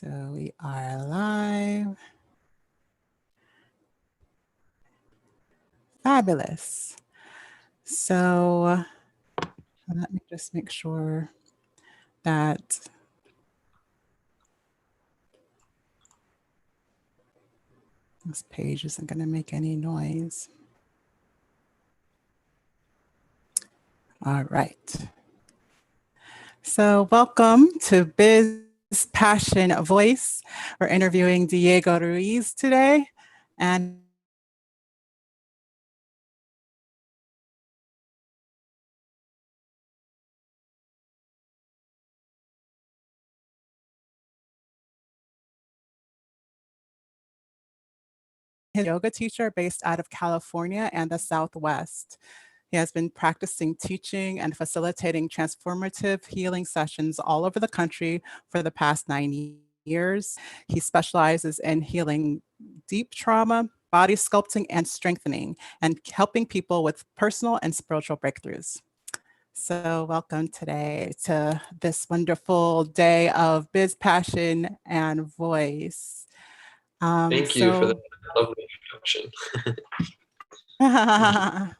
So we are live. Fabulous. So let me just make sure that this page isn't going to make any noise. All right. So welcome to Biz Passion Voice. We're interviewing Diego Ruiz today. And his yoga teacher based out of California and the Southwest. He has been practicing teaching and facilitating transformative healing sessions all over the country for the past 9 years. He specializes in healing deep trauma, body sculpting, and strengthening, and helping people with personal and spiritual breakthroughs. So welcome today to this wonderful day of Biz Passion and Voice. Thank you for that lovely introduction.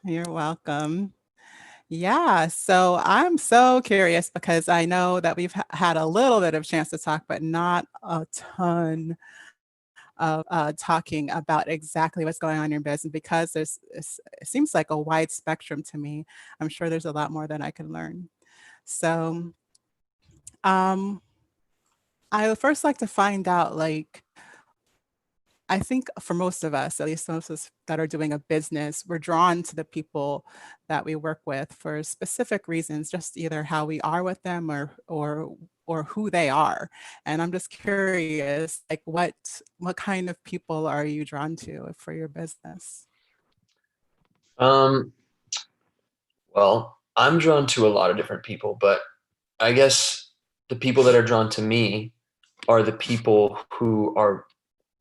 You're welcome. Yeah, so I'm so curious because I know that we've had a little bit of chance to talk, but not a ton of talking about exactly what's going on in your business because it seems like a wide spectrum to me. I'm sure there's a lot more that I can learn. So I would first like to find out, like, I think for most of us, at least most of us that are doing a business, we're drawn to the people that we work with for specific reasons, just either how we are with them or who they are. And I'm just curious, like what kind of people are you drawn to for your business? Well, I'm drawn to a lot of different people, but I guess the people that are drawn to me are the people who are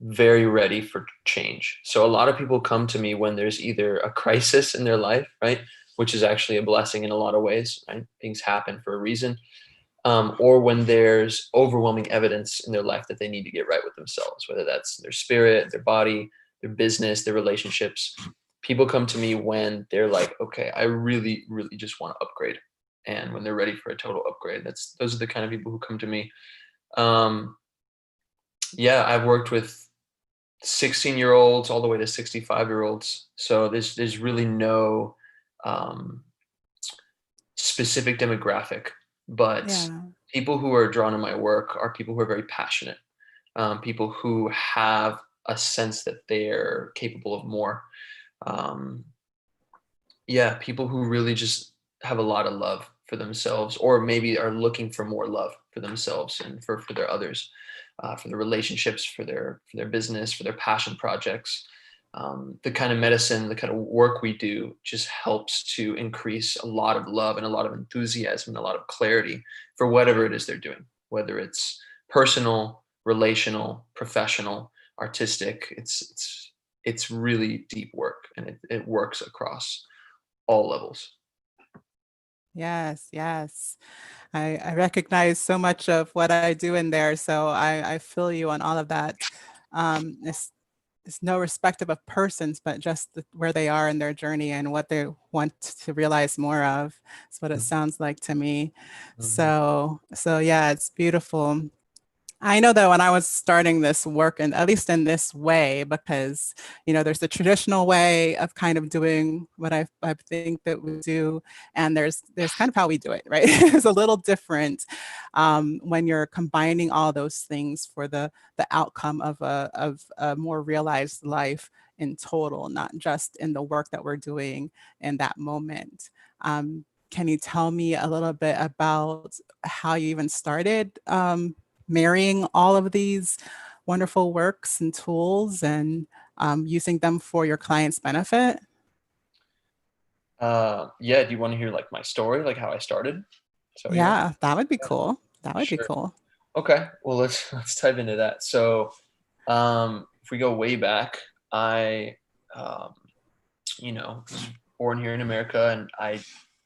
very ready for change. So a lot of people come to me when there's either a crisis in their life, right? Which is actually a blessing in a lot of ways, right? Things happen for a reason. Or when there's overwhelming evidence in their life that they need to get right with themselves, whether that's their spirit, their body, their business, their relationships. People come to me when they're like, okay, I really, really just want to upgrade. And when they're ready for a total upgrade, those are the kind of people who come to me. Yeah, I've worked with 16-year-olds all the way to 65-year-olds. So there's really no specific demographic, but Yeah. people who are drawn to my work are people who are very passionate, people who have a sense that they're capable of more. Um, yeah, people who really just have a lot of love for themselves, or maybe are looking for more love for themselves and for their others, for their relationships, for their business, for their passion projects. The kind of medicine, the kind of work we do just helps to increase a lot of love and a lot of enthusiasm and a lot of clarity for whatever it is they're doing, whether it's personal, relational, professional, artistic. It's really deep work, and it works across all levels. Yes, yes. I recognize so much of what I do in there, so I feel you on all of that. It's no respective of persons, but just where they are in their journey and what they want to realize more of. Is what it sounds like to me. Mhm. So yeah, it's beautiful. I know that when I was starting this work, and at least in this way, because there's the traditional way of kind of doing what I think that we do, and there's kind of how we do it, right? It's a little different when you're combining all those things for the outcome of a more realized life in total, not just in the work that we're doing in that moment. Can you tell me a little bit about how you even started marrying all of these wonderful works and tools and using them for your clients' benefit? Yeah, do you want to hear like my story, like how I started? So what you asked? Yeah, that would be cool. That would be Sure. cool. Okay. Well, let's dive into that. So, if we go way back, I, um, was born here in America, and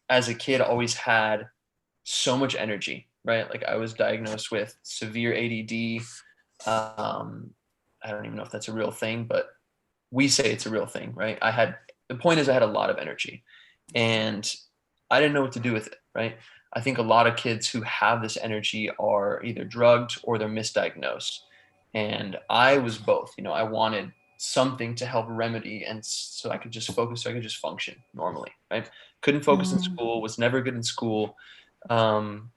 as a kid, always had so much energy, right? Like I was diagnosed with severe ADD, Um, I don't even know if that's a real thing, but we say it's a real thing, right? The point is I had a lot of energy and I didn't know what to do with it, right? I think a lot of kids who have this energy are either drugged or they're misdiagnosed. And I was both, I wanted something to help remedy and so I could just focus, so I could just function normally, right? Couldn't focus in Mm, school, was never good in school. Um,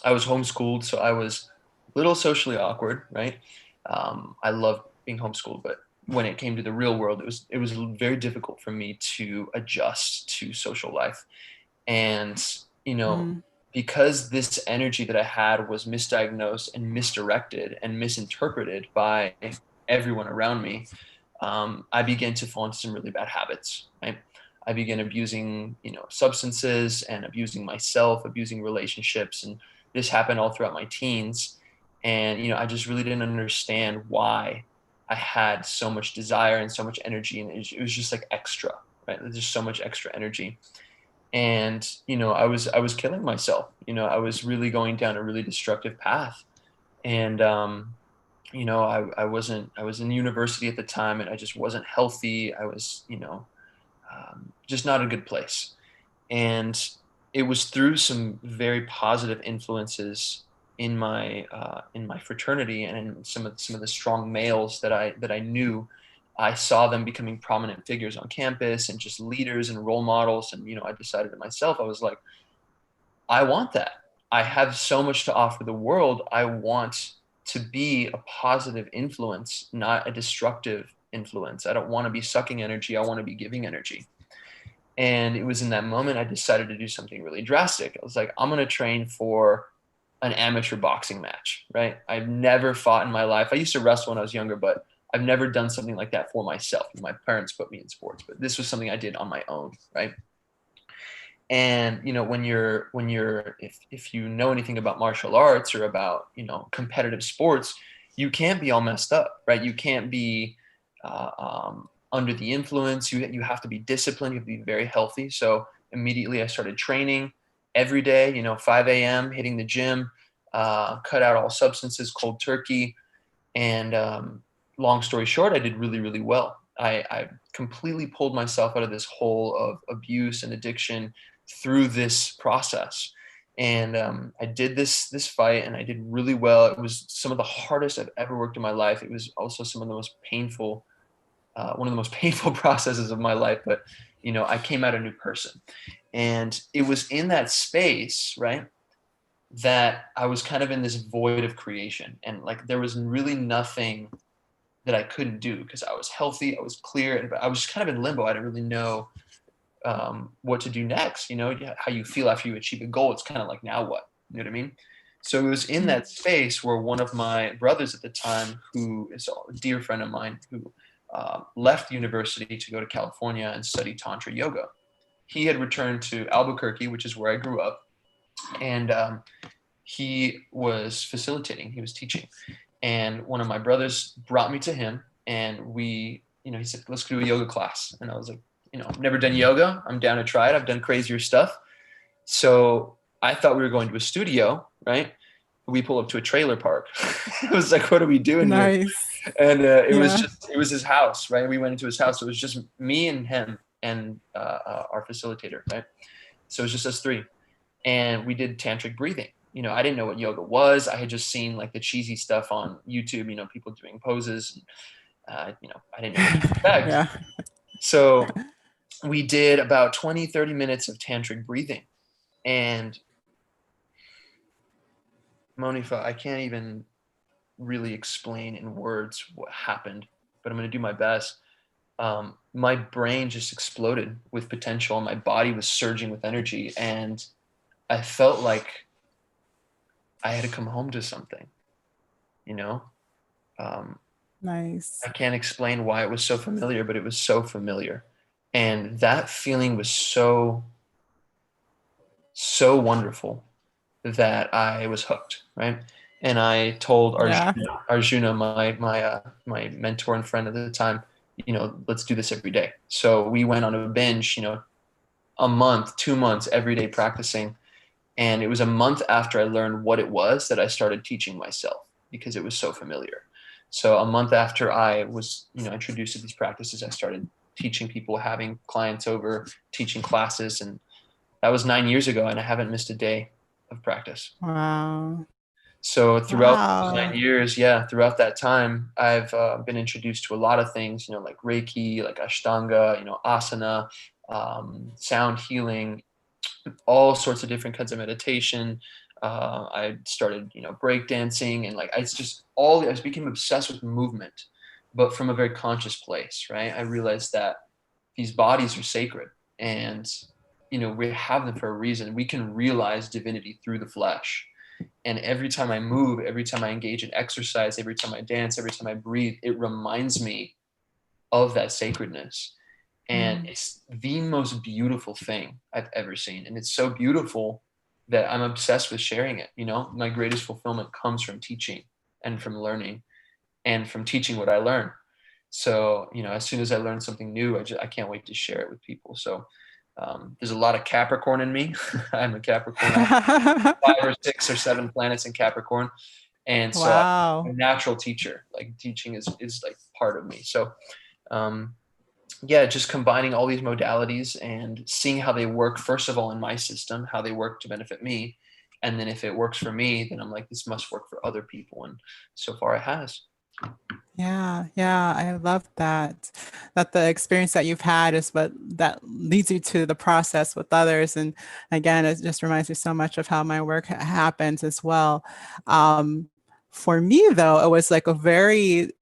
I was homeschooled, so I was a little socially awkward, right? I loved being homeschooled, but when it came to the real world, it was very difficult for me to adjust to social life. And, you know, mm, because this energy that I had was misdiagnosed and misdirected and misinterpreted by everyone around me, I began to fall into some really bad habits, right? I began abusing, substances and abusing myself, abusing relationships. And this happened all throughout my teens. And, I just really didn't understand why I had so much desire and so much energy. And it was just like extra, right? There's just so much extra energy. And, I was killing myself. I was really going down a really destructive path. And, I was in university at the time and I just wasn't healthy. I was, just not a good place. And it was through some very positive influences in my fraternity and in some of the strong males that I knew. I saw them becoming prominent figures on campus and just leaders and role models. And, I decided to myself, I was like, I want that. I have so much to offer the world. I want to be a positive influence, not a destructive influence. I don't want to be sucking energy. I want to be giving energy. And it was in that moment I decided to do something really drastic. I was like, I'm going to train for an amateur boxing match, right? I've never fought in my life. I used to wrestle when I was younger, but I've never done something like that for myself. My parents put me in sports, but this was something I did on my own, right? And if you know anything about martial arts or about competitive sports, you can't be all messed up, right? You can't be under the influence. You have to be disciplined. You have to be very healthy. So immediately I started training every day. 5 a.m. hitting the gym, cut out all substances, cold turkey, and long story short, I did really, really well. I completely pulled myself out of this hole of abuse and addiction through this process. And I did this fight, and I did really well. It was some of the hardest I've ever worked in my life. It was also some of the most painful, one of the most painful processes of my life. But I came out a new person, and it was in that space, right, that I was kind of in this void of creation, and like there was really nothing that I couldn't do because I was healthy, I was clear, and I was just kind of in limbo. I didn't really know what to do next. How you feel after you achieve a goal. It's kind of like, now what? You know what I mean? So it was in mm. that space where one of my brothers at the time, who is a dear friend of mine, who left university to go to California and study Tantra Yoga. He had returned to Albuquerque, which is where I grew up, and he was facilitating, he was teaching. And one of my brothers brought me to him, and he said, let's do a yoga class. And I was like, I've never done yoga. I'm down to try it. I've done crazier stuff. So I thought we were going to a studio, right? We pull up to a trailer park. I was like, what are we doing here? Nice. And Yeah. it was his house, right? We went into his house. It was just me and him and our facilitator, right? So it was just us three. And we did tantric breathing. I didn't know what yoga was. I had just seen like the cheesy stuff on YouTube, people doing poses. I didn't know what to expect. Yeah. So we did about 20, 30 minutes of tantric breathing. And Monifa, I can't even really explain in words what happened, but I'm going to do my best. My brain just exploded with potential, and my body was surging with energy. And I felt like I had to come home to something, you know? Um, Nice. I can't explain why it was so familiar, but it was so familiar. And that feeling was so, so wonderful that I was hooked, right? And I told Yeah. Arjuna, my mentor and friend at the time, let's do this every day. So we went on a binge, a month, 2 months, every day practicing. And it was a month after I learned what it was that I started teaching myself because it was so familiar. So a month after I was, introduced to these practices, I started teaching people, having clients over, teaching classes, and that was 9 years ago, and I haven't missed a day of practice. Wow. So throughout those Wow. 9 years, throughout that time, I've been introduced to a lot of things, like Reiki, like Ashtanga, asana, sound healing, all sorts of different kinds of meditation. I started, breakdancing, and like I just became obsessed with movement, but from a very conscious place, right? I realized that these bodies are sacred, and we have them for a reason. We can realize divinity through the flesh. And every time I move, every time I engage in exercise, every time I dance, every time I breathe, it reminds me of that sacredness. And Mm. it's the most beautiful thing I've ever seen. And it's so beautiful that I'm obsessed with sharing it. My greatest fulfillment comes from teaching and from learning and from teaching what I learn. So, as soon as I learn something new, I can't wait to share it with people. So, there's a lot of Capricorn in me. I'm a Capricorn. I have 5 or 6 or 7 planets in Capricorn. And so I'm Wow. a natural teacher. Like teaching is like part of me. So, yeah, just combining all these modalities and seeing how they work, first of all, in my system, how they work to benefit me. And then if it works for me, then I'm like, this must work for other people. And so far it has. Yeah, yeah, I love that. That the experience that you've had is what that leads you to the process with others. And again, it just reminds me so much of how my work happens as well. For me, though, it was like it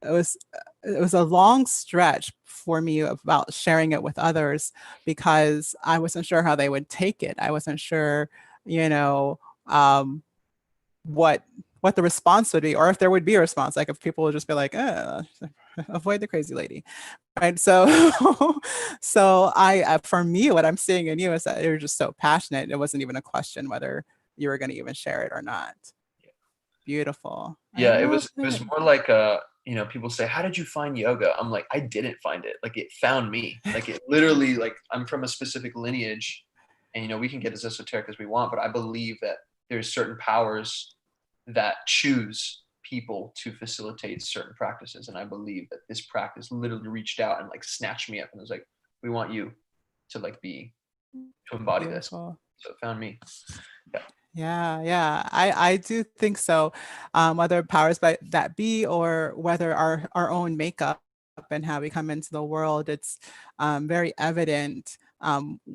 was it was a long stretch for me about sharing it with others because I wasn't sure how they would take it. I wasn't sure, you know, um, what what the response would be, or if there would be a response, like if people would just be like, avoid the crazy lady, right? So, so for me, what I'm seeing in you is that you're just so passionate. It wasn't even a question whether you were going to even share it or not. Beautiful. I Yeah, it love was it was it. more like people say, "How did you find yoga?" I'm like, I didn't find it. Like it found me. Like it literally, like I'm from a specific lineage, and we can get as esoteric as we want, but I believe that there's certain powers that choose people to facilitate certain practices. And I believe that this practice literally reached out and like snatched me up and was like, we want you to like to embody this. Beautiful. So it found me. Yeah. Yeah, yeah, I do think so. Whether powers by that be or whether our own makeup and how we come into the world, it's very evident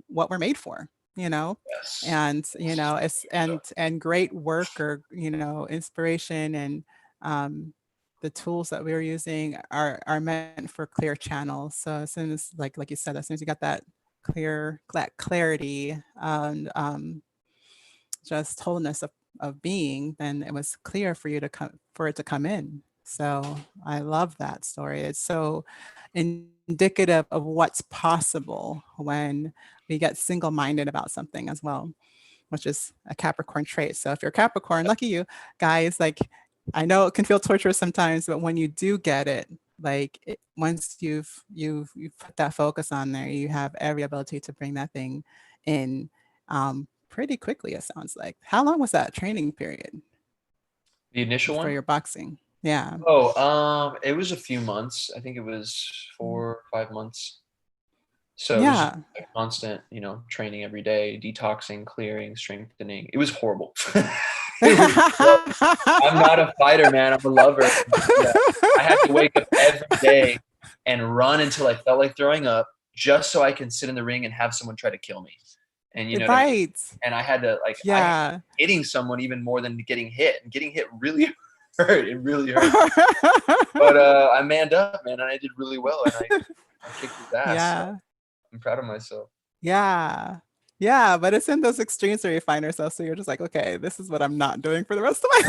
what we're made for, you know, Yes. and it's So and great work or inspiration and the tools that we're using are meant for clear channels. So as soon as like you said, as soon as you got that clarity and just wholeness of being, then it was clear for you to come for it to come in. So I love that story. It's so indicative of what's possible when we get single-minded about something as well, which is a Capricorn trait. So if you're Capricorn, lucky you guys, like I know it can feel torturous sometimes, but when you do get it, once you've put that focus on there, you have every ability to bring that thing in pretty quickly, it sounds like. How long was that training period the initial for one. your boxing? Yeah. Oh, it was a few months. I think it was 4 or 5 months. So it was just Yeah. like constant, training every day, detoxing, clearing, strengthening. It was horrible. I'm not a fighter, man. I'm a lover. Yeah. I had to wake up every day and run until I felt like throwing up just so I can sit in the ring and have someone try to kill me. And you know what I mean? Right. And I had Yeah. hitting someone even more than getting hit. And getting hit really hurt. It really hurt. But I manned up, man, and I did really well, and I kicked his ass. So Yeah. I'm proud of myself. Yeah. Yeah, but it's in those extremes where you find yourself. So you're just like, okay, this is what I'm not doing for the rest of my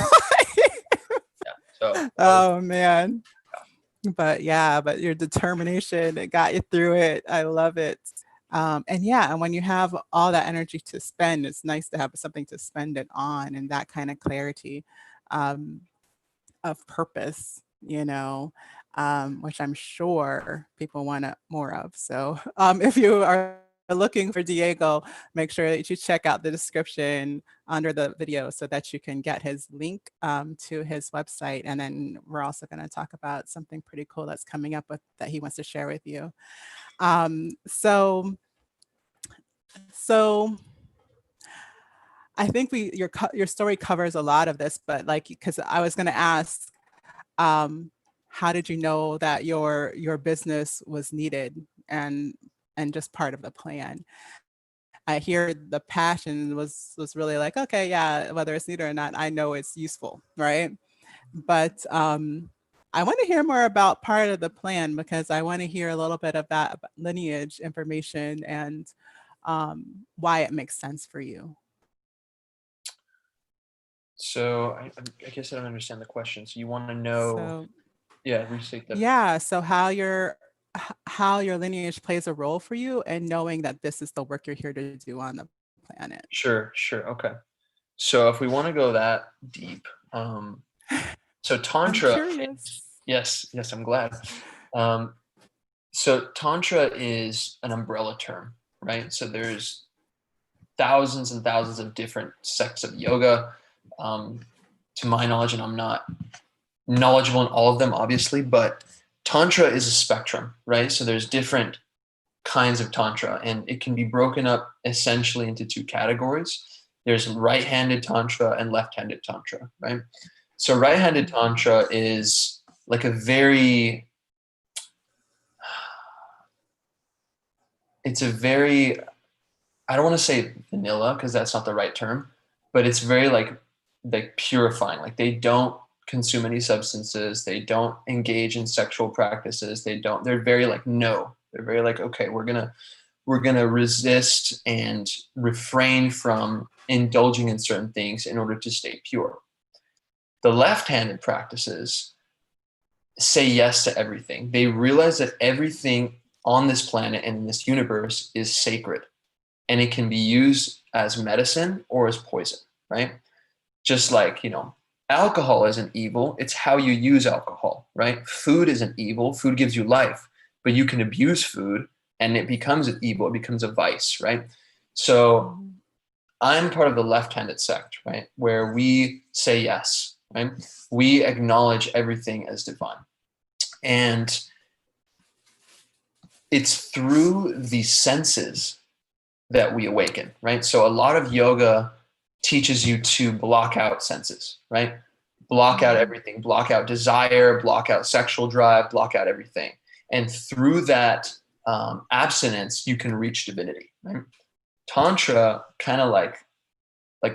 Yeah. So life. that was Oh man. But yeah, but your determination, it got you through it. I love it. And yeah, and when you have all that energy to spend, it's nice to have something to spend it on and that kind of clarity um, of purpose, which I'm sure people want more of. So if you are looking for Diego, make sure that you check out the description under the video so that you can get his link to his website. And then we're also going to talk about something pretty cool that's coming up with that he wants to share with you. So I think your story covers a lot of this, but like, because I was going to ask, how did you know that your business was needed and just part of the plan? I hear the passion was really like, okay, yeah, whether it's needed or not, I know it's useful, right? But I want to hear more about part of the plan, because I want to hear a little bit of that lineage information and why it makes sense for you. So I guess I don't understand the question. So you want to know, So yeah, restate that. yeah, so how your lineage plays a role for you, and knowing that this is the work you're here to do on the planet. Sure, sure. Okay. So if we want to go that deep, so I'm Tantra, curious. yes, yes, I'm glad. Um, so Tantra is an umbrella term, right? So there's thousands and thousands of different sects of yoga. To my knowledge, and I'm not knowledgeable in all of them, obviously, but Tantra is a spectrum, right? So there's different kinds of Tantra, and it can be broken up essentially into two categories. There's right-handed Tantra and left-handed Tantra, right? So right-handed Tantra is like a very, it's a very, I don't want to say vanilla because that's not the right term, but it's very like purifying. Like they don't consume any substances. They don't engage in sexual practices. They're very like, no, they're very like, okay, we're going to resist and refrain from indulging in certain things in order to stay pure. The left-handed practices say yes to everything. They realize that everything on this planet and in this universe is sacred, and it can be used as medicine or as poison, right? Just like, alcohol isn't evil. It's how you use alcohol, right? Food isn't evil. Food gives you life, but you can abuse food and it becomes an evil. It becomes a vice, right? So I'm part of the left-handed sect, right? Where we say yes, right? We acknowledge everything as divine. And it's through the senses that we awaken, right? So a lot of yoga teaches you to block out senses, right? Block out everything, block out desire, block out sexual drive, block out everything. And through that abstinence, you can reach divinity, right? Tantra kind of like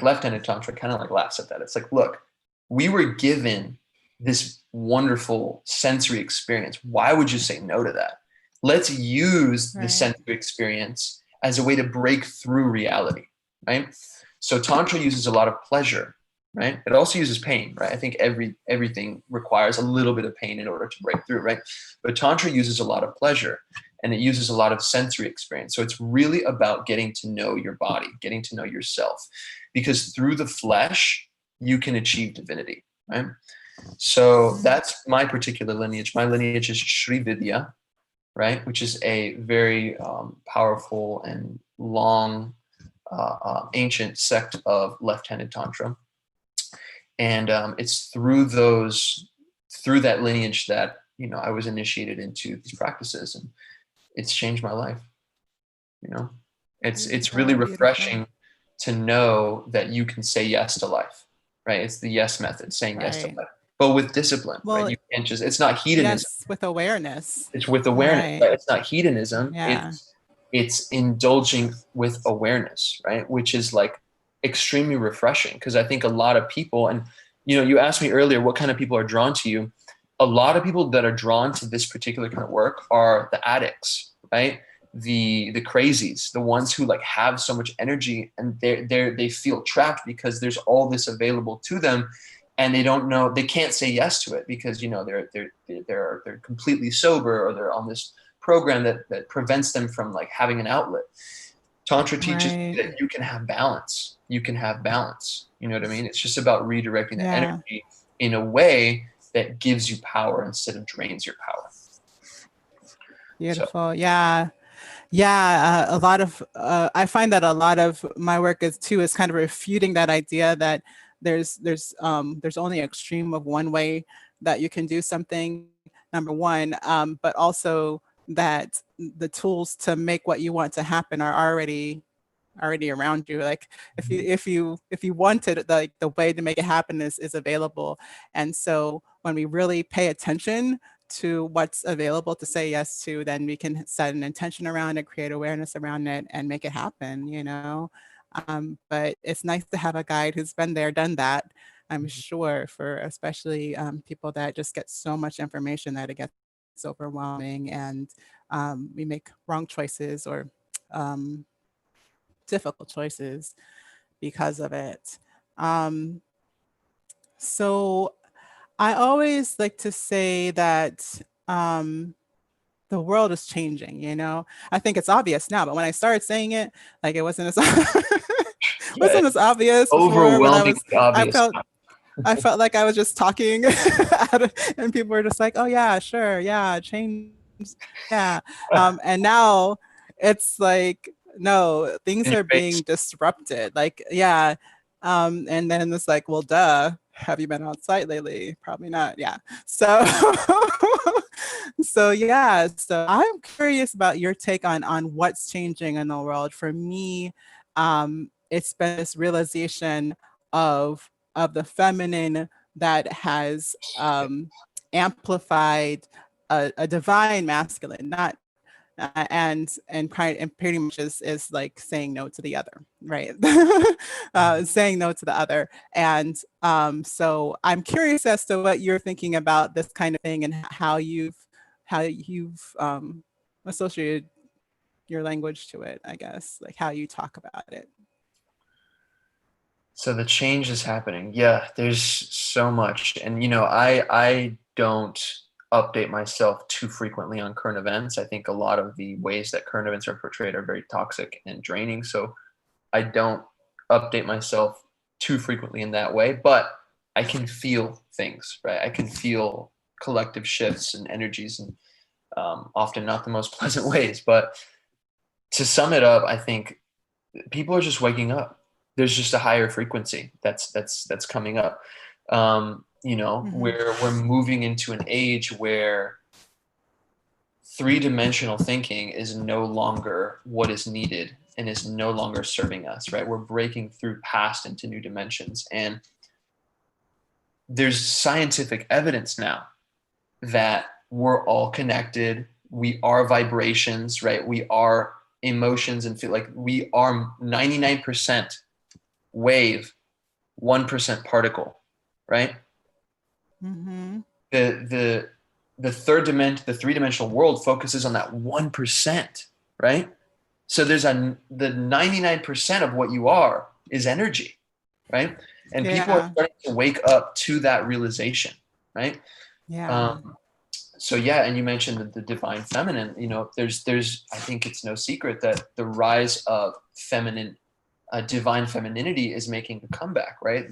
left-handed Tantra kind of like laughs at that. It's like, look, we were given this wonderful sensory experience. Why would you say no to that? Let's use the sensory experience as a way to break through reality, right? So Tantra uses a lot of pleasure, right? It also uses pain, right? I think everything requires a little bit of pain in order to break through, right? But Tantra uses a lot of pleasure, and it uses a lot of sensory experience. So it's really about getting to know your body, getting to know yourself, because through the flesh, you can achieve divinity, right? So that's my particular lineage. My lineage is Sri Vidya, right? Which is a very powerful and long, ancient sect of left-handed Tantra. And it's through that lineage that, I was initiated into these practices, and it's changed my life. It's really refreshing to know that you can say yes to life, right? It's the yes method, saying yes to life, but with discipline, right? You can't just, it's not hedonism. Yes, with awareness. It's with awareness, right? It's not hedonism. Yeah. It's indulging with awareness, right? Which is like extremely refreshing, because I think a lot of people, and you asked me earlier, what kind of people are drawn to you? A lot of people that are drawn to this particular kind of work are the addicts, right? The crazies, the ones who like have so much energy and they feel trapped because there's all this available to them, and they don't know, they can't say yes to it because they're completely sober, or they're on this program that prevents them from like having an outlet. Tantra teaches you that you can have balance. You can have balance. You know what I mean? It's just about redirecting the energy in a way that gives you power instead of drains your power. Beautiful. So. Yeah. Yeah, a lot of I find that a lot of my work is kind of refuting that idea that there's only an extreme of one way that you can do something. Number one, but also that the tools to make what you want to happen are already around you. Like if you wanted, like the way to make it happen is available. And so when we really pay attention to what's available to say yes to, then we can set an intention around it, create awareness around it, and make it happen, you know. But it's nice to have a guide who's been there, done that. I'm sure for especially people that just get so much information that it gets overwhelming, and we make wrong choices or um, difficult choices because of it. Um, so I always like to say that um, the world is changing, you know? I think it's obvious now, but when I started saying it, like it wasn't as Yeah, wasn't as obvious before, but overwhelmingly I obvious. felt I felt like I was just talking and people were just like, "Oh yeah, sure. Yeah, change. Yeah." And now it's like, no, things In your are face. being disrupted. Like, yeah. And then it's like, well, duh. Have you been outside lately? Probably not. Yeah. So so yeah, so I'm curious about your take on what's changing in the world. For me, it's been this realization of the feminine that has amplified a divine masculine, not and pretty much is like saying no to the other, right? Saying no to the other. And so I'm curious as to what you're thinking about this kind of thing and how you've associated your language to it, I guess, like how you talk about it. So the change is happening. Yeah, there's so much. And I don't update myself too frequently on current events. I think a lot of the ways that current events are portrayed are very toxic and draining. So I don't update myself too frequently in that way, but I can feel things, right? I can feel collective shifts and energies, and often not the most pleasant ways. But to sum it up, I think people are just waking up. There's just a higher frequency that's coming up. Mm-hmm. We're moving into an age where three-dimensional thinking is no longer what is needed and is no longer serving us, right? We're breaking through past into new dimensions. And there's scientific evidence now that we're all connected. We are vibrations, right? We are emotions and feel like we are 99% wave, 1% particle, right? Mm-hmm. The the the three-dimensional world focuses on that 1%, right? So the 99% of what you are is energy, right? And people are Yeah. starting to wake up to that realization, right? Yeah. Um, so yeah, and you mentioned the divine feminine. There's I think it's no secret that the rise of feminine, divine femininity is making a comeback, right?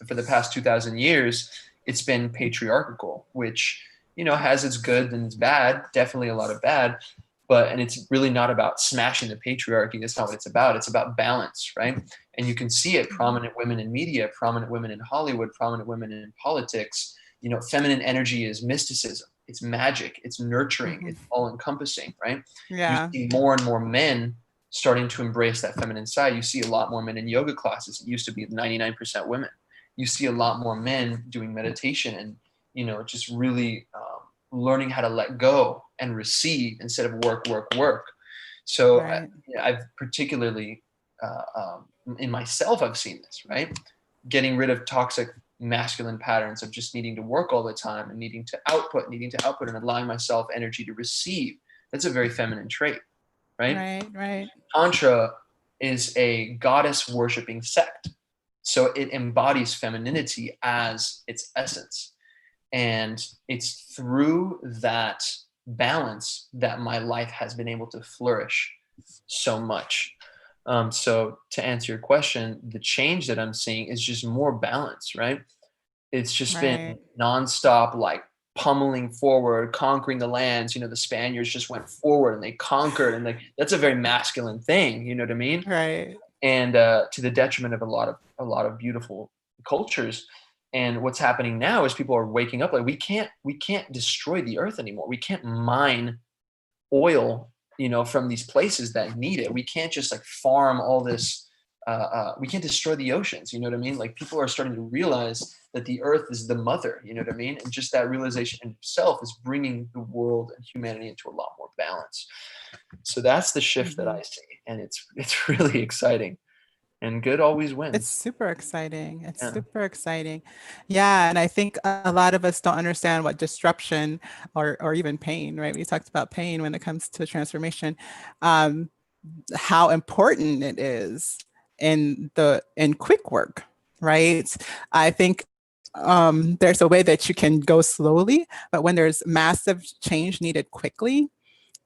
For the past 2,000 years, it's been patriarchal, which has its good and its bad, definitely a lot of bad, and it's really not about smashing the patriarchy. That's not what it's about. It's about balance, right? And you can see it: prominent women in media, prominent women in Hollywood, prominent women in politics. Feminine energy is mysticism, it's magic, it's nurturing, Mm-hmm. it's all encompassing, right? You Yeah. see more and more men starting to embrace that feminine side. You see a lot more men in yoga classes. It used to be 99% women. You see a lot more men doing meditation and just really learning how to let go and receive instead of work, work, work. So Right. I've particularly in myself, I've seen this, right? Getting rid of toxic masculine patterns of just needing to work all the time and needing to output, and allowing myself energy to receive. That's a very feminine trait, right? Right. Right. Tantra is a goddess worshiping sect. So it embodies femininity as its essence. And it's through that balance that my life has been able to flourish so much. So to answer your question, the change that I'm seeing is just more balance, right? It's just been Right. nonstop, like pummeling forward, conquering the lands. The Spaniards just went forward and they conquered, and like that's a very masculine thing. You know what I mean? Right. And to the detriment of a lot of beautiful cultures. And what's happening now is people are waking up like we can't destroy the earth anymore. We can't mine oil, from these places that need it. We can't just like farm all this. We can't destroy the oceans. You know what I mean? Like people are starting to realize that the earth is the mother. You know what I mean? And just that realization in itself is bringing the world and humanity into a lot more balance. So that's the shift that I see, and it's really exciting. And good always It's wins. super exciting. It's Yeah. super exciting. Yeah, and I think a lot of us don't understand what disruption or even pain, right? We talked about pain when it comes to transformation, um, how important it is in quick work, right? I think there's a way that you can go slowly, but when there's massive change needed quickly,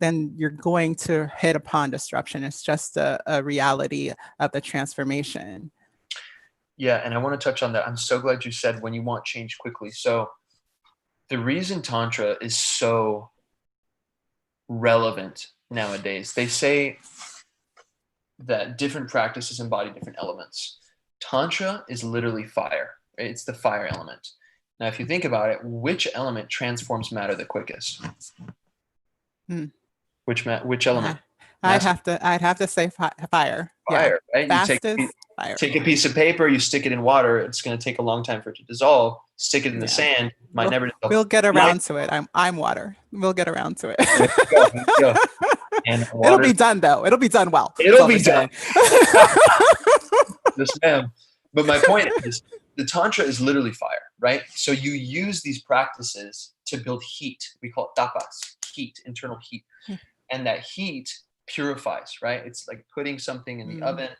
then you're going to hit upon disruption. It's just a reality of the transformation. Yeah, and I want to touch on that. I'm so glad you said when you want change quickly. So the reason Tantra is so relevant nowadays, they say that different practices embody different elements. Tantra is literally fire, right? It's the fire element. Now, if you think about it, which element transforms matter the quickest? Hmm. Which element? I'd Mass have to I'd have to say fire. Yeah, fire, right? You fastest fire. take a piece of paper, you stick it in water. It's going to take a long time for it to dissolve. Stick it in the Yeah, sand, might we'll never dissolve. we'll get Might around to it. I'm water. We'll get around to there you go, there you go. it. And It'll water, be done though. It'll be done well. That's it'll all we're be done. saying. Yes, ma'am. But my point is, the tantra is literally fire, right? So you use these practices to build heat. We call it tapas, heat, internal heat, and that heat purifies, right? It's like putting something in the oven,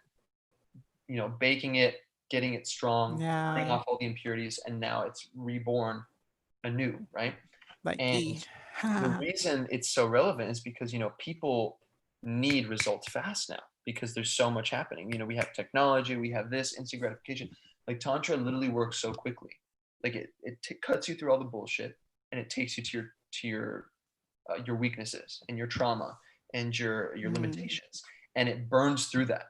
baking it, getting it strong, burning Yeah, off all the impurities, and now it's reborn anew, right? like And the ah, reason it's so relevant is because people need results fast now because there's so much happening. We have technology, we have this instant gratification. Like tantra literally works so quickly. Like it cuts you through all the bullshit, and it takes you to your weaknesses and your trauma and your mm, limitations, and it burns through that,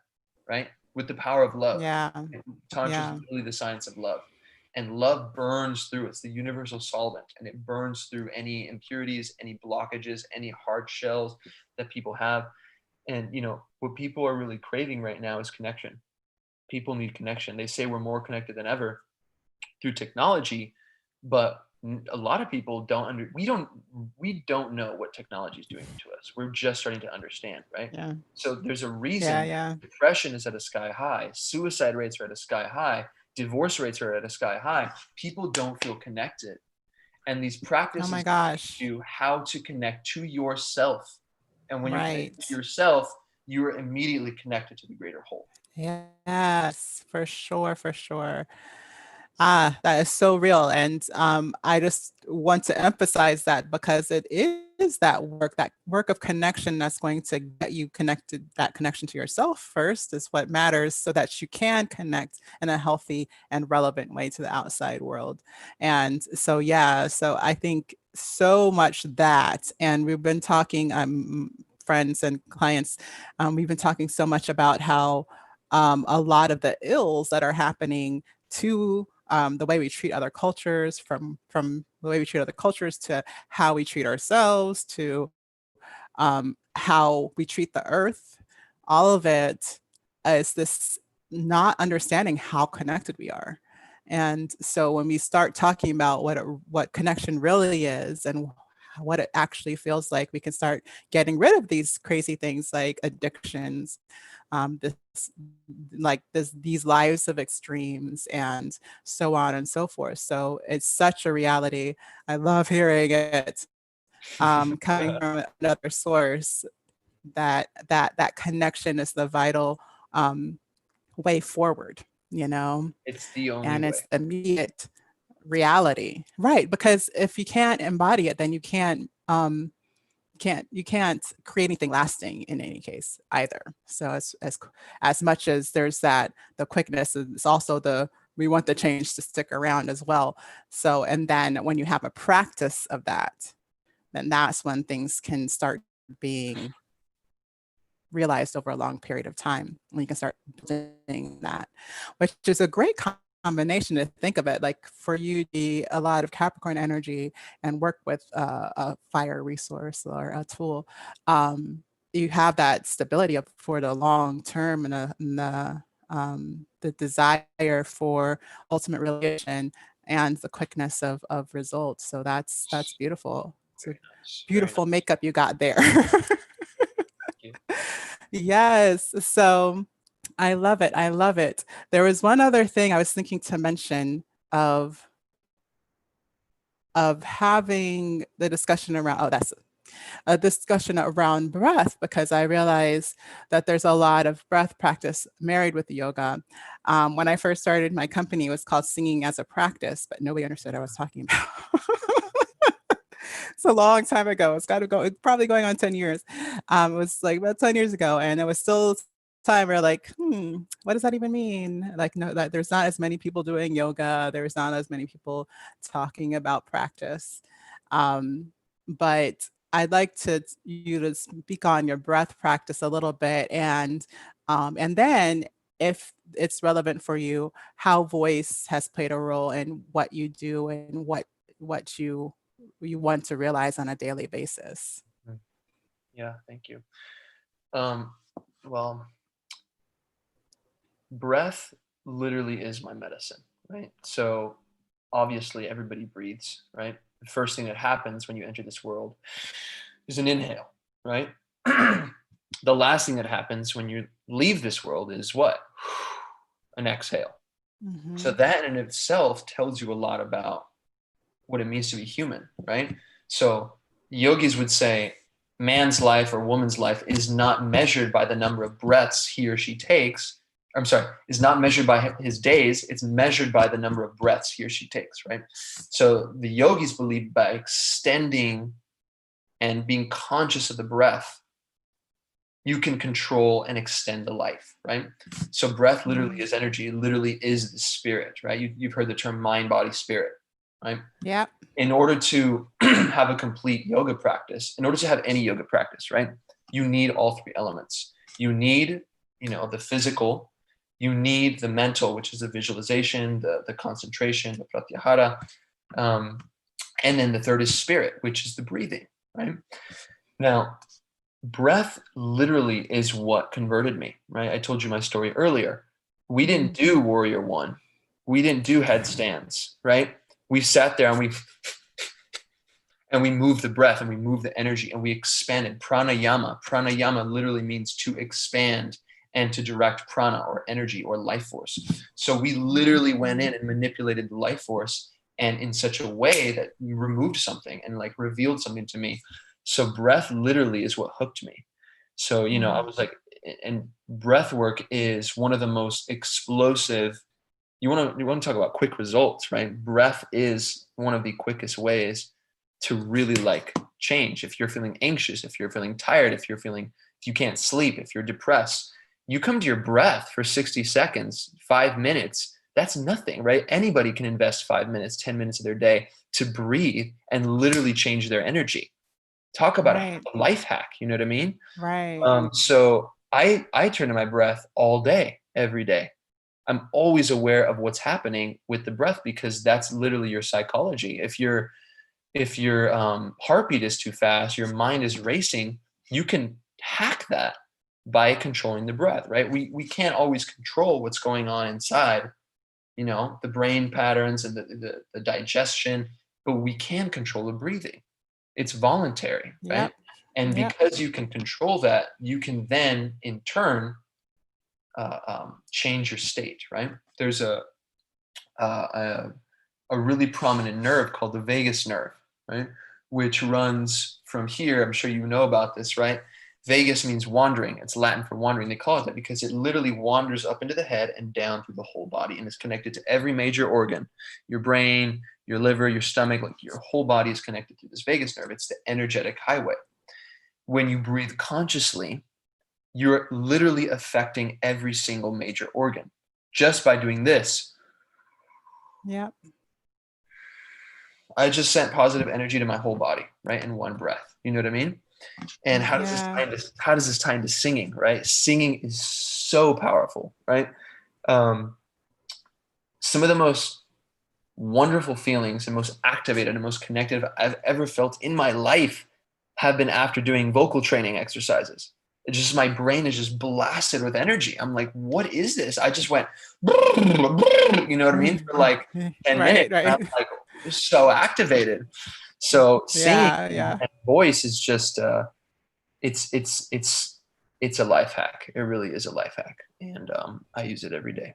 right? With the power of love. yeah, Tantra is yeah. literally the science of love, and love burns through. It's the universal solvent, and it burns through any impurities, any blockages, any hard shells that people have. And what people are really craving right now is connection. People need connection. They say we're more connected than ever through technology, but a lot of people we don't know what technology is doing to us. We're just starting to understand, right? Yeah. So there's a Yeah, reason yeah. depression is at a sky high, suicide rates are at a sky high, divorce rates are at a sky high. People don't feel connected, and these Oh my practices teach gosh. you how to connect to yourself. And when you're connected Right. to yourself, you are immediately connected to the greater whole. Yes, for sure, for sure. Ah, that is so real. And I just want to emphasize that because it is that work of connection that's going to get you connected, that connection to yourself first is what matters so that you can connect in a healthy and relevant way to the outside world. And so, yeah, so I think so much that, and we've been talking, friends and clients, we've been talking so much about how a lot of the ills that are happening to the way we treat other cultures, from the way we treat other cultures to how we treat ourselves, to how we treat the earth, all of it is this not understanding how connected we are. And so when we start talking about what connection really is and what it actually feels like, we can start getting rid of these crazy things like addictions, this these lives of extremes and so on and so forth. So it's such a reality. I love hearing it coming from another source that connection is the vital um, way forward, you know, It's the only and way. it's immediate reality, right? Because if you can't embody it, then you can't create anything lasting in any case either. So as much as there's that the quickness, it's also the we want the change to stick around as well. So, and then when you have a practice of that, then that's when things can start being realized over a long period of time, when you can start building that, which is a great combination to think of it. Like for you to be a lot of Capricorn energy and work with a fire resource or a tool, you have that stability for the long term, and the desire for ultimate realization and the quickness of results. So that's beautiful. It's a Very nice. Very beautiful nice. makeup you got there. Thank you. Yes. So I love it. I love it. There was one other thing I was thinking to mention of having the discussion around, oh, that's a discussion around breath, because I realized that there's a lot of breath practice married with the yoga. When I first started my company, it was called Singing as a Practice, but nobody understood what I was talking about. It's a long time ago. It's got to go. It's probably going on 10 years. It was like about 10 years ago, and it was still time where like, what does that even mean? Like, no, that there's not as many people doing yoga. There's not as many people talking about practice. But I'd like you to speak on your breath practice a little bit, and then if it's relevant for you, how voice has played a role in what you do and what you want to realize on a daily basis. Mhm. Yeah, thank you. Um, well, breath literally is my medicine, right? So obviously everybody breathes, right? The first thing that happens when you enter this world is an inhale, right? The last thing that happens when you leave this world is what? An exhale. So Mm-hmm. that in itself tells you a lot about what it means to be human, right? So yogis would say man's life or woman's life is not measured by the number of breaths he or she takes. I'm sorry, is not measured by his days. It's measured by the number of breaths he or she takes, right? So the yogis believe by extending and being conscious of the breath, you can control and extend the life, right? So breath literally is energy. It literally is the spirit, right? You've heard the term mind, body, spirit, right? Yeah. In order to have a complete yoga practice, in order to have any yoga practice, right, you need all three elements. You need, the physical, you need the mental, which is the visualization, the concentration, the pratyahara, and then the third is spirit, which is the breathing, right? Now, breath literally is what converted me, right? I told you my story earlier. We didn't do Warrior One. We didn't do headstands, right? We sat there and we moved the breath and we moved the energy and we expanded. Pranayama. Pranayama literally means to expand and to direct prana or energy or life force. So we literally went in and manipulated the life force, and in such a way that removed something and like revealed something to me. So breath literally is what hooked me. So, I was like, and breath work is one of the most explosive. You want to talk about quick results, right? Breath is one of the quickest ways to really like change. If you're feeling anxious, if you're feeling tired, if you can't sleep, if you're depressed, you come to your breath for 60 seconds, 5 minutes. That's nothing, right? Anybody can invest 5 minutes, 10 minutes of their day to breathe and literally change their energy. Talk about Right. a life hack. You know what I mean? Right. So I turn to my breath all day, every day. I'm always aware of what's happening with the breath, because that's literally your psychology. If your heartbeat is too fast, your mind is racing, you can hack that by controlling the breath, right? We can't always control what's going on inside, the brain patterns and the digestion, but we can control the breathing. It's voluntary, right? Yep. And Yep. because you can control that, you can then in turn change your state, right? There's a really prominent nerve called the vagus nerve, right? Which runs from here. I'm sure you know about this, right? Vagus means wandering. It's Latin for wandering. They call it that because it literally wanders up into the head and down through the whole body and is connected to every major organ. Your brain, your liver, your stomach, like your whole body is connected to this vagus nerve. It's the energetic highway. When you breathe consciously, you're literally affecting every single major organ just by doing this. Yeah. I just sent positive energy to my whole body, right? In one breath. You know what I mean? And Yeah. how does this tie into singing, right? Singing is so powerful, right? Um, some of the most wonderful feelings and most activated and most connected I've ever felt in my life have been after doing vocal training exercises. It's just my brain is just blasted with energy. I'm like, what is this? I just went, you know what I mean, for like 10 Right, minutes. And right. I'm like so activated. So singing Yeah, yeah. and voice is just it's it's it's it's a life hack. It really is a life hack, and I use it every day.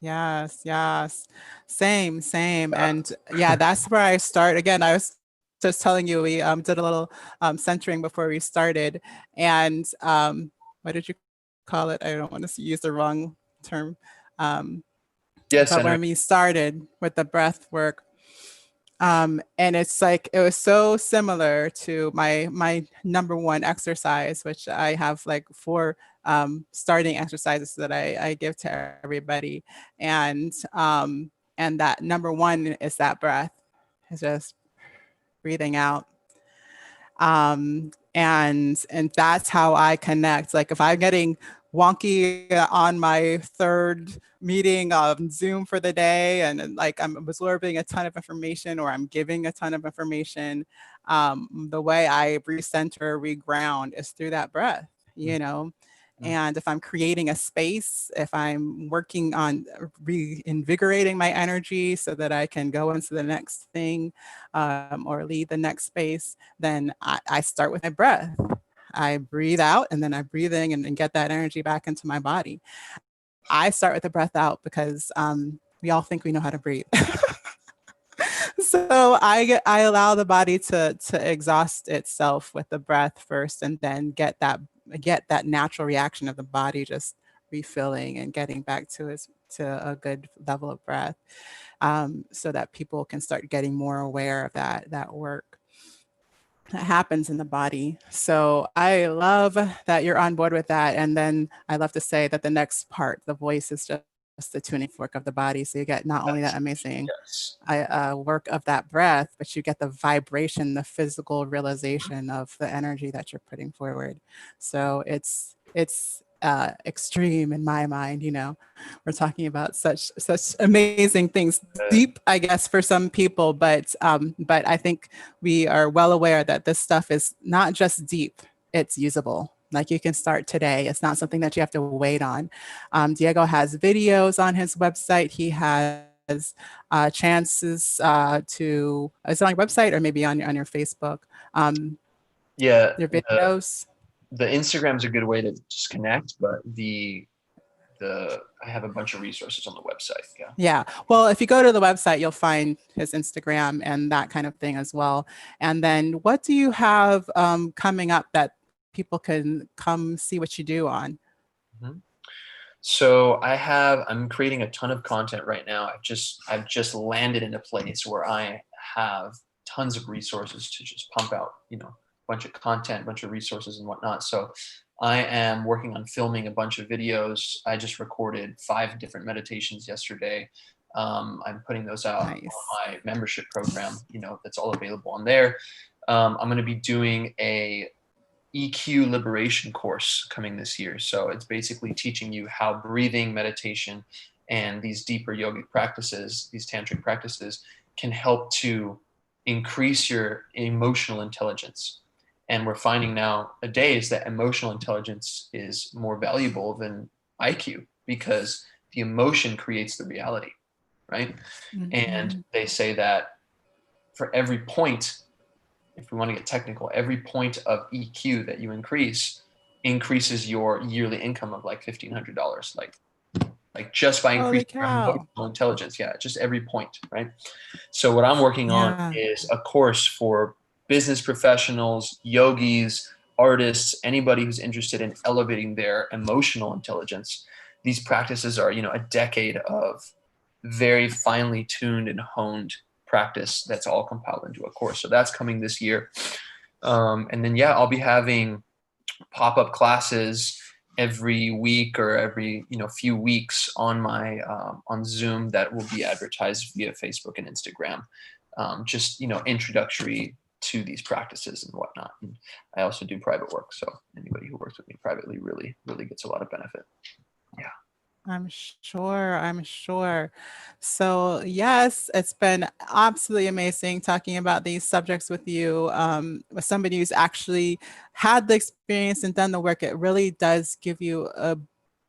Yes, yes. Same, same. And yeah, that's where I start. Again, I was just telling you, we did a little centering before we started. And what did you call it? I don't want to use the wrong term. Um, Yes, but I know. when we started with the breath work, and it's like it was so similar to my number one exercise, which I have like four starting exercises that I give to everybody, and that number one is that breath. It's just breathing out, and that's how I connect. Like if I'm getting wonky on my third meeting on Zoom for the day, and like I'm absorbing a ton of information or I'm giving a ton of information, the way I recenter, reground is through that breath, you know. Mhm. And if I'm creating a space, if I'm working on reinvigorating my energy so that I can go into the next thing, or lead the next space, then I start with my breath. I breathe out and then I breathe in and get that energy back into my body. I start with the breath out because we all think we know how to breathe. So I allow the body to exhaust itself with the breath first, and then get that natural reaction of the body just refilling and getting back to a good level of breath, so that people can start getting more aware of that work that happens in the body. So I love that you're on board with that. And then I love to say that the next part, the voice, is just the tuning fork of the body. So you get not only that amazing Yes. work of that breath, but you get the vibration, the physical realization of the energy that you're putting forward. So it's extreme in my mind. You know, we're talking about such amazing things, deep, I guess, for some people, but I think we are well aware that this stuff is not just deep; it's usable. Like you can start today. It's not something that you have to wait on. Diego has videos on his website. He has chances to, is it on your website or maybe on your Facebook? Yeah, Your videos. the Instagram's a good way to just connect, but I have a bunch of resources on the website. Yeah. Yeah. Well, if you go to the website, you'll find his Instagram and that kind of thing as well. And then what do you have coming up that people can come see what you do on? Mhm. So I'm creating a ton of content right now. I've just landed in a place where I have tons of resources to just pump out, a bunch of content, a bunch of resources and whatnot. So I am working on filming a bunch of videos. I just recorded 5 different meditations yesterday. I'm putting those out on Nice. my membership program, that's all available on there. I'm going to be doing a EQ liberation course coming this year. So it's basically teaching you how breathing, meditation, and these deeper yogic practices, these tantric practices, can help to increase your emotional intelligence. And we're finding nowadays that emotional intelligence is more valuable than IQ because the emotion creates the reality, right? And Mhm. they say that for every point, if we want to get technical, every point of EQ that you increases your yearly income of like $1,500, like just by Holy increasing your cow. emotional intelligence. Yeah, just every point, right? So what I'm working on Yeah. is a course for business professionals, yogis, artists, anybody who's interested in elevating their emotional intelligence. These practices are, a decade of very finely tuned and honed practice that's all compiled into a course. So that's coming this year. And then, yeah, I'll be having pop-up classes every week or every few weeks on my on Zoom that will be advertised via Facebook and Instagram. Just introductory to these practices and whatnot. And I also do private work, so anybody who works with me privately really gets a lot of benefit. Yeah. I'm sure. I'm sure. So, yes, it's been absolutely amazing talking about these subjects with you. With somebody who's actually had the experience and done the work, it really does give you a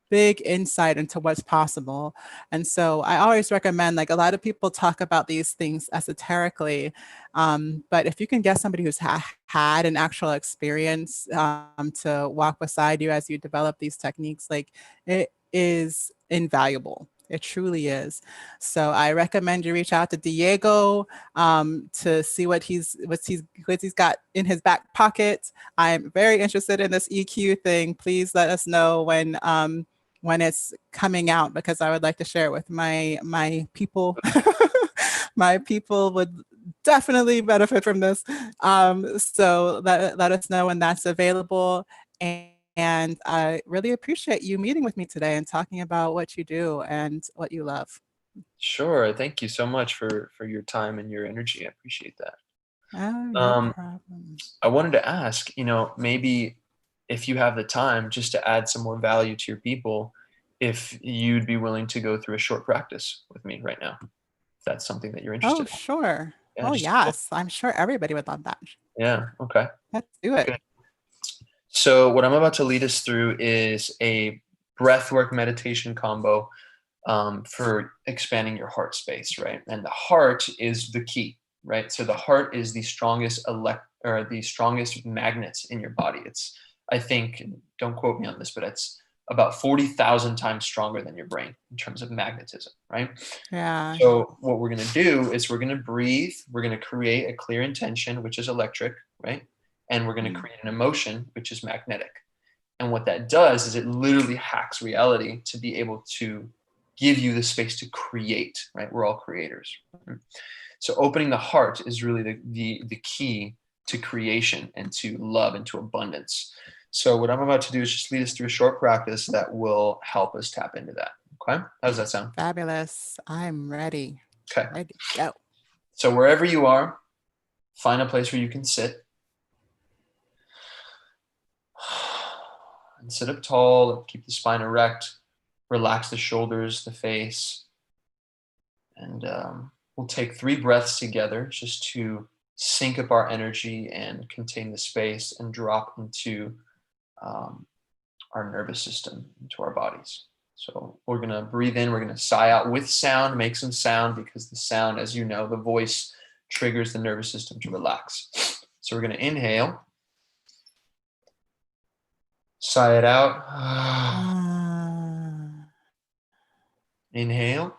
big insight into what's possible. And so I always recommend, like, a lot of people talk about these things esoterically, but if you can get somebody who's had an actual experience to walk beside you as you develop these techniques, like, it is invaluable. It truly is. So I recommend you reach out to Diego to see what he's got in his back pocket. I'm very interested in this EQ thing. Please let us know when it's coming out, because I would like to share it with my people. My people would definitely benefit from this. So let us know when that's available. And I really appreciate you meeting with me today and talking about what you do and what you love. Sure. Thank you so much for your time and your energy. I appreciate that. Oh, no Um, problem. I wanted to ask, maybe if you have the time just to add some more value to your people, if you'd be willing to go through a short practice with me right now, if that's something that you're Oh, interested in. sure. Yeah, Oh, just yes. I'm sure everybody would love that. yeah, okay. Let's do it. Good. So what I'm about to lead us through is a breathwork meditation combo for expanding your heart space, right? And the heart is the key, right? So the heart is the strongest or the strongest magnets in your body. It's, I think, don't quote me on this, but it's about 40,000 times stronger than your brain in terms of magnetism, right? Yeah. So what we're going to do is we're going to breathe. We're going to create a clear intention, which is electric, right? And we're going to Mm. create an emotion, which is magnetic. And what that does is it literally hacks reality to be able to give you the space to create, right? We're all creators. So opening the heart is really the key to creation and to love and to abundance. So what I'm about to do is just lead us through a short practice that will help us tap into that. Okay? How does that sound? Fabulous. I'm ready. Okay. Ready to go. So wherever you are, find a place where you can sit. And sit up tall, keep the spine erect, relax the shoulders, the face, and we'll take 3 breaths together just to sync up our energy and contain the space and drop into um, our nervous system, into our bodies. So we're going to breathe in, we're going to sigh out with sound, make some sound, because the sound, as you know, the voice triggers the nervous system to relax. So we're going to inhale, sigh it out, Ah, inhale,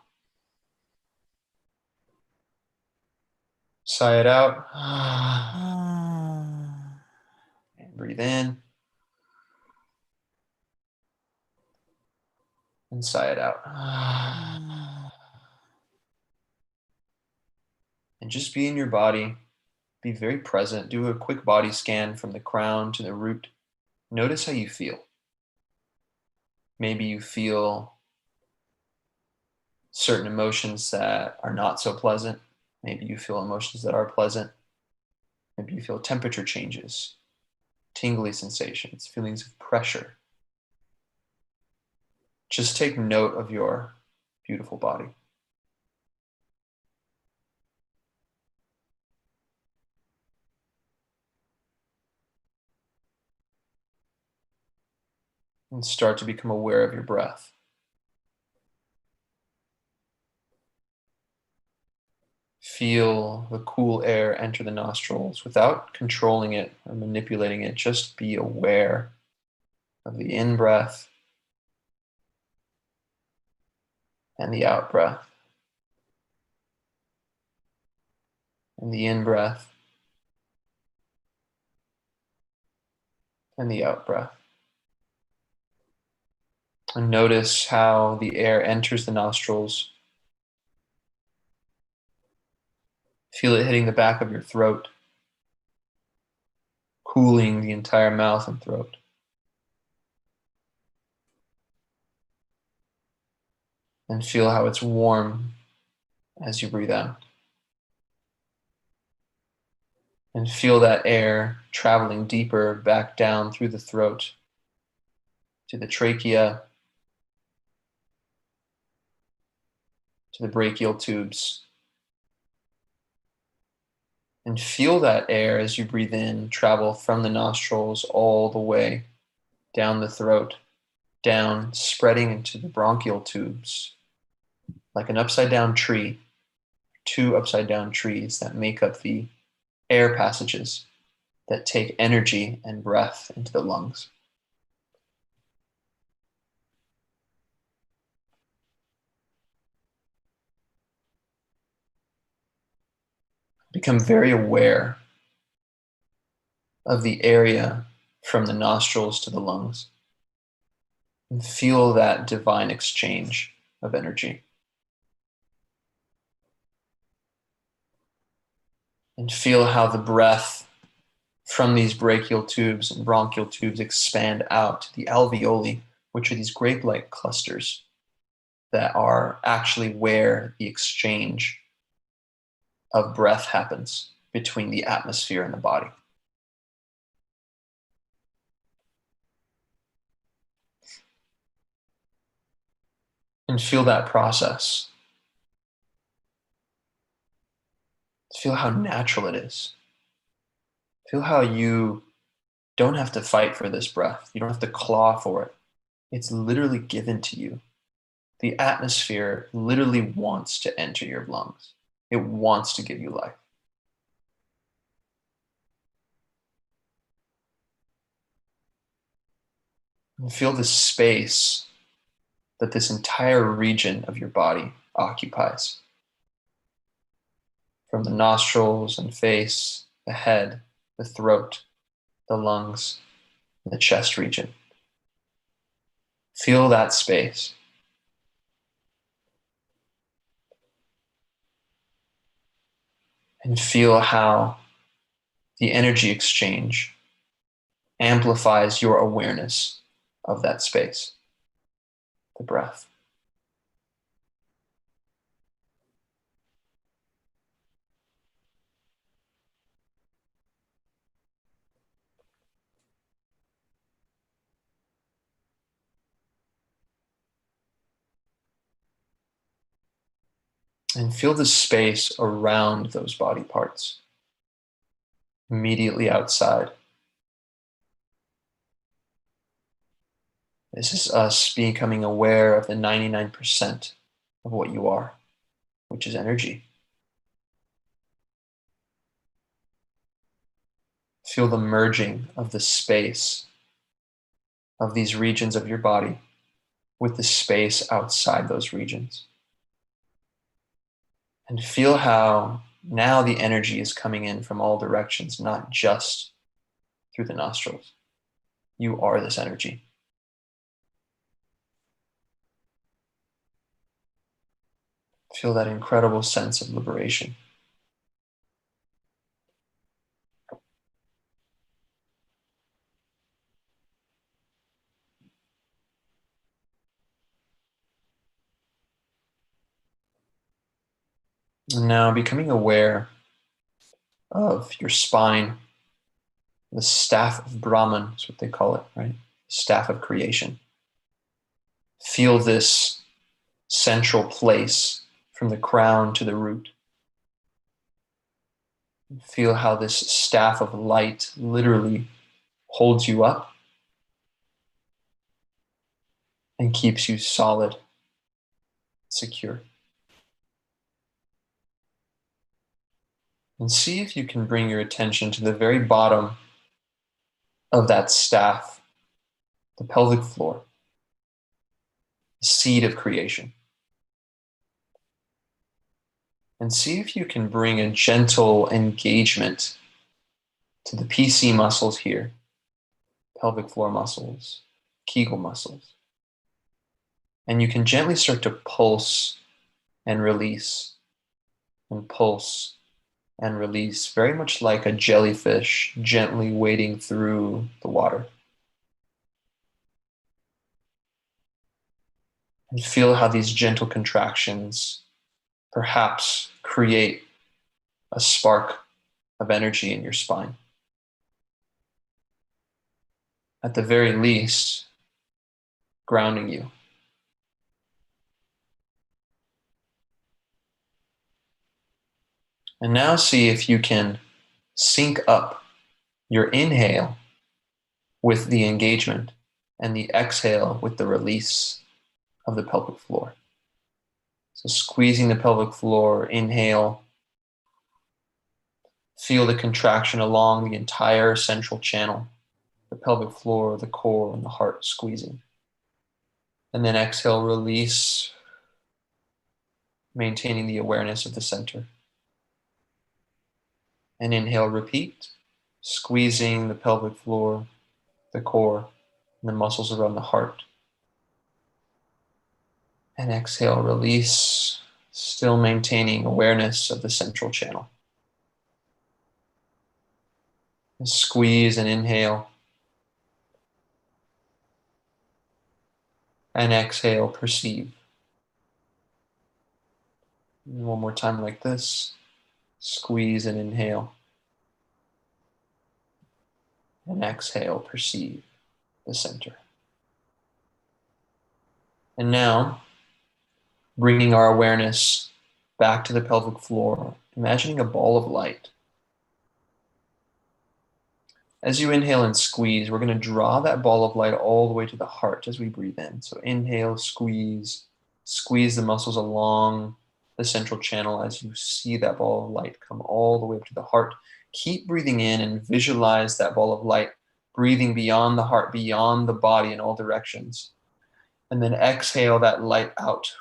sigh it out, ah, and breathe in and sigh it out. ah. And just be in your body, be very present, do a quick body scan from the crown to the root. Notice how you feel. Maybe you feel certain emotions that are not so pleasant. Maybe you feel emotions that are pleasant. Maybe you feel temperature changes, tingly sensations, feelings of pressure. Just take note of your beautiful body. And start to become aware of your breath. Feel the cool air enter the nostrils without controlling it or manipulating it. Just be aware of the in breath and the out breath. And the in breath and the out breath. And notice how the air enters the nostrils. Feel it hitting the back of your throat, cooling the entire mouth and throat. And feel how it's warm as you breathe out. And feel that air traveling deeper back down through the throat to the trachea, to the brachial tubes. And feel that air as you breathe in travel from the nostrils all the way down the throat, down, spreading into the bronchial tubes, like an upside down tree, two upside down trees that make up the air passages that take energy and breath into the lungs. Become very aware of the area from the nostrils to the lungs and feel that divine exchange of energy. And feel how the breath from these brachial tubes and bronchial tubes expand out to the alveoli, which are these grape-like clusters that are actually where the exchange of breath happens between the atmosphere and the body. And feel that process. Feel how natural it is. Feel how you don't have to fight for this breath. You don't have to claw for it. It's literally given to you. The atmosphere literally wants to enter your lungs. It wants to give you life. And feel the space that this entire region of your body occupies. From the nostrils and face, the head, the throat, the lungs, the chest region. Feel that space. And feel how the energy exchange amplifies your awareness of that space, the breath. And feel the space around those body parts, immediately outside. This is us becoming aware of the 99% of what you are, which is energy. Feel the merging of the space of these regions of your body with the space outside those regions. And feel how now the energy is coming in from all directions, not just through the nostrils. You are this energy. Feel that incredible sense of liberation. And now becoming aware of your spine, the staff of Brahman is what they call it, right? Staff of creation. Feel this central place from the crown to the root. Feel how this staff of light literally holds you up and keeps you solid, secure. And see if you can bring your attention to the very bottom of that staff, the pelvic floor, the seed of creation. And see if you can bring a gentle engagement to the PC muscles here, pelvic floor muscles, Kegel muscles. And you can gently start to pulse and release, and pulse and release, very much like a jellyfish gently wading through the water. And feel how these gentle contractions perhaps create a spark of energy in your spine. At the very least, grounding you. And now see if you can sync up your inhale with the engagement and the exhale with the release of the pelvic floor. So squeezing the pelvic floor, inhale. Feel the contraction along the entire central channel, the pelvic floor, the core, and the heart squeezing. And then exhale, release, maintaining the awareness of the center. And inhale, repeat, squeezing the pelvic floor, the core, and the muscles around the heart. And exhale, release, still maintaining awareness of the central channel. And squeeze and inhale. And exhale, perceive. And one more time like this. Squeeze and inhale. And exhale, perceive the center. And now, bringing our awareness back to the pelvic floor, imagining a ball of light. As you inhale and squeeze, we're going to draw that ball of light all the way to the heart as we breathe in. So inhale, squeeze the muscles along the central channel as you see that ball of light come all the way up to the heart. Keep breathing in and visualize that ball of light, breathing beyond the heart, beyond the body in all directions. And then exhale that light out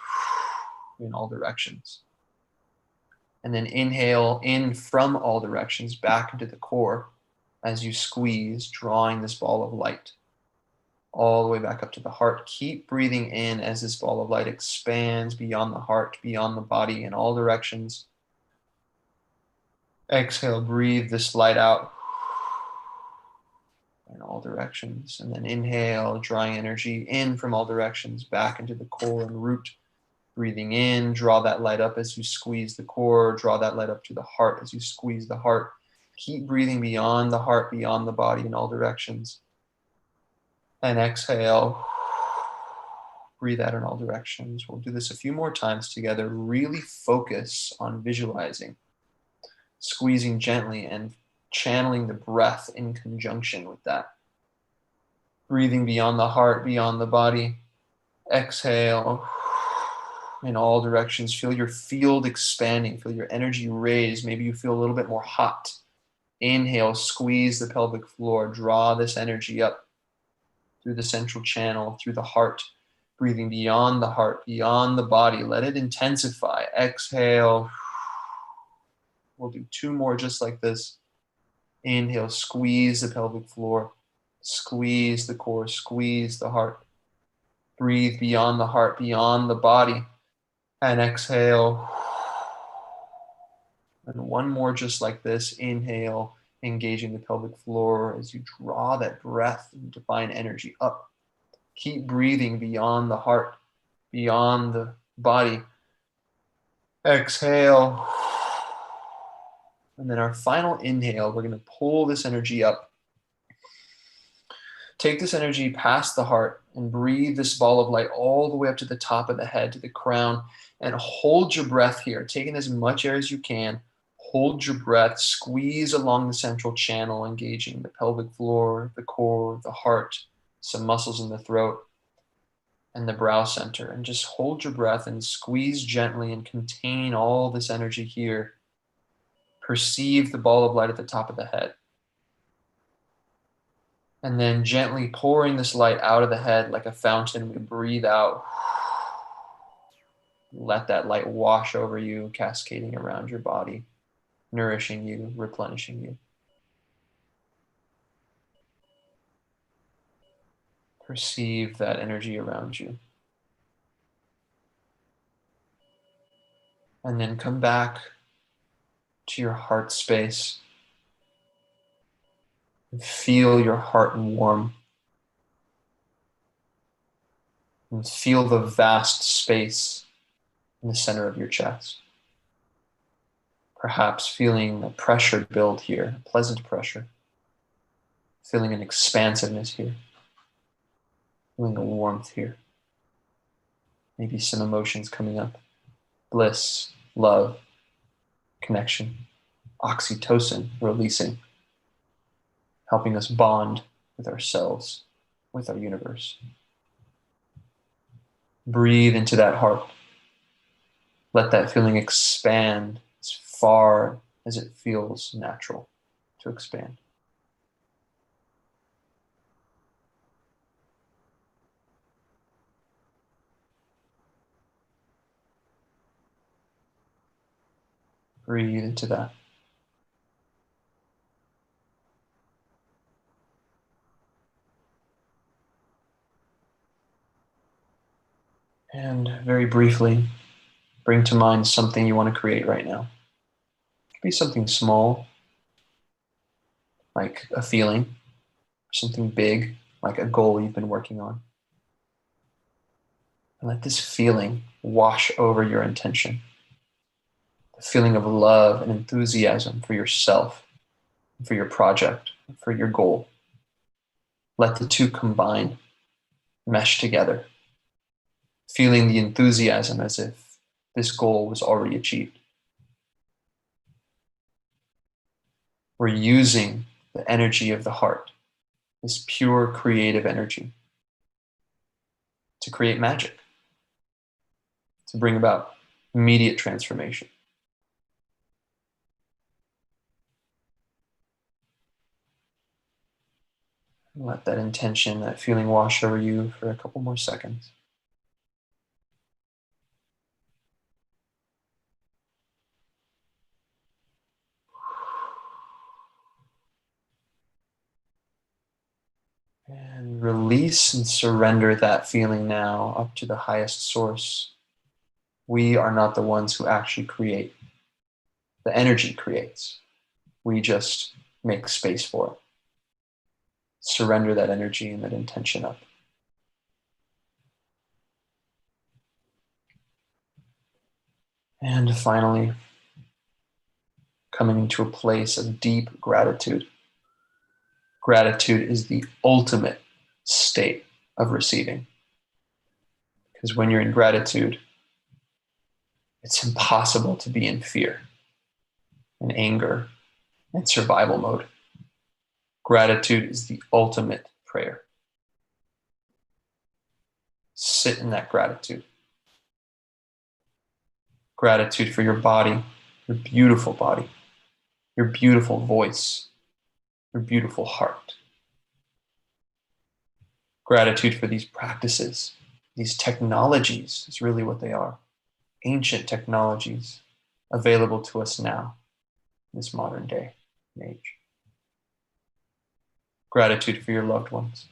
in all directions. And then inhale in from all directions back into the core as you squeeze, drawing this ball of light all the way back up to the heart. Keep breathing in as this ball of light expands beyond the heart, beyond the body in all directions. Exhale, breathe this light out in all directions. And then inhale, drawing energy in from all directions, back into the core and root. Breathing in, draw that light up as you squeeze the core, draw that light up to the heart as you squeeze the heart. Keep breathing beyond the heart, beyond the body in all directions. And exhale, breathe out in all directions. We'll do this a few more times together. Really focus on visualizing, squeezing gently and channeling the breath in conjunction with that. Breathing beyond the heart, beyond the body. Exhale in all directions. Feel your field expanding. Feel your energy raise. Maybe you feel a little bit more hot. Inhale, squeeze the pelvic floor. Draw this energy up through the central channel, through the heart. Breathing beyond the heart, beyond the body. Let it intensify. Exhale. We'll do two more just like this. Inhale, squeeze the pelvic floor. Squeeze the core, squeeze the heart. Breathe beyond the heart, beyond the body. And exhale. And one more just like this. Inhale, engaging the pelvic floor as you draw that breath and divine energy up. Keep breathing beyond the heart, beyond the body. Exhale. And then our final inhale, we're going to pull this energy up. Take this energy past the heart and breathe this ball of light all the way up to the top of the head, to the crown, and hold your breath here, taking as much air as you can. Hold your breath, squeeze along the central channel, engaging the pelvic floor, the core, the heart, some muscles in the throat, and the brow center. And just hold your breath and squeeze gently and contain all this energy here. Perceive the ball of light at the top of the head. And then gently pouring this light out of the head like a fountain, we breathe out. Let that light wash over you, cascading around your body, nourishing you, replenishing you. Perceive that energy around you. And then come back to your heart space. And feel your heart warm. And feel the vast space in the center of your chest. Perhaps feeling a pressure build here, a pleasant pressure. Feeling an expansiveness here. Feeling a warmth here. Maybe some emotions coming up. Bliss, love, connection, oxytocin releasing, helping us bond with ourselves, with our universe. Breathe into that heart. Let that feeling expand as far as it feels natural to expand. Breathe into that. And very briefly, bring to mind something you want to create right now. It could be something small, like a feeling, something big, like a goal you've been working on. And let this feeling wash over your intention. The feeling of love and enthusiasm for yourself, for your project, for your goal. Let the two combine, mesh together, feeling the enthusiasm as if this goal was already achieved. We're using the energy of the heart, this pure creative energy, to create magic, to bring about immediate transformation. Let that intention, that feeling wash over you for a couple more seconds. And release and surrender that feeling now up to the highest source. We are not the ones who actually create. The energy creates. We just make space for it. Surrender that energy and that intention up. And finally, coming into a place of deep gratitude. Gratitude is the ultimate state of receiving. Because when you're in gratitude, it's impossible to be in fear and anger and survival mode. Gratitude is the ultimate prayer. Sit in that gratitude. Gratitude for your body, your beautiful voice, your beautiful heart. Gratitude for these practices, these technologies is really what they are. Ancient technologies available to us now, in this modern day and age. Gratitude for your loved ones.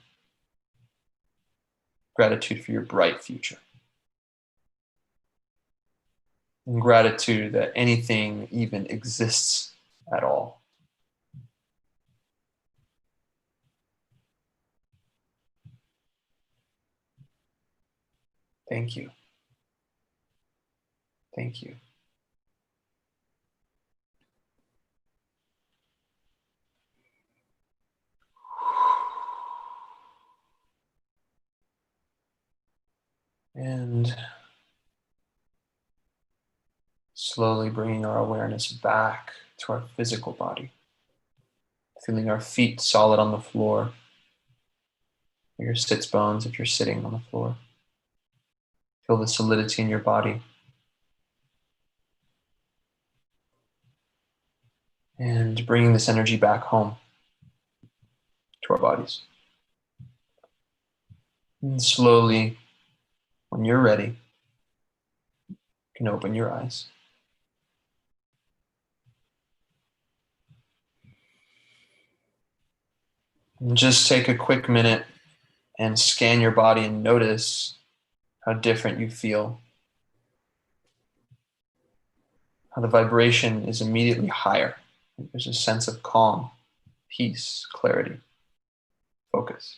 Gratitude for your bright future. And gratitude that anything even exists at all. Thank you. Thank you. And slowly bringing our awareness back to our physical body. Feeling our feet solid on the floor. Your sits bones if you're sitting on the floor. Feel the solidity in your body. And bringing this energy back home to our bodies. And slowly, when you're ready, you can open your eyes. And just take a quick minute and scan your body and notice how different you feel. How the vibration is immediately higher. There's a sense of calm, peace, clarity, focus.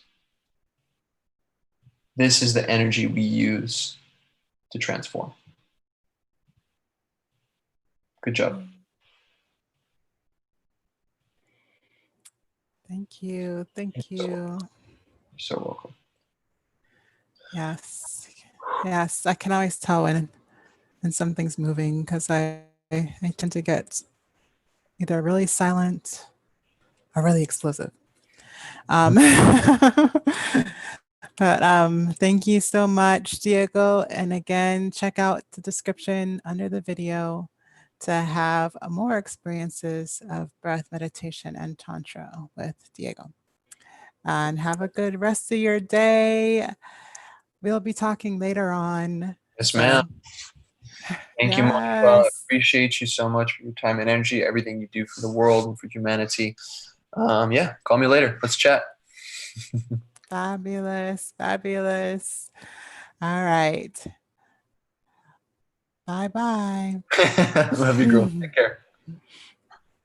This is the energy we use to transform. Good job. Thank you. Thank you. You're so welcome. Yes. Yes. I can always tell when something's moving because I tend to get either really silent or really explosive. But thank you so much, Diego. And again, check out the description under the video to have more experiences of breath meditation and Tantra with Diego. And have a good rest of your day. We'll be talking later on. Yes, ma'am. Thank you, Monica. I Yes. appreciate you so much for your time and energy, everything you do for the world and for humanity. Yeah, call me later. Let's chat. Fabulous. Fabulous. All right. Bye-bye. Love you, girl. Take care.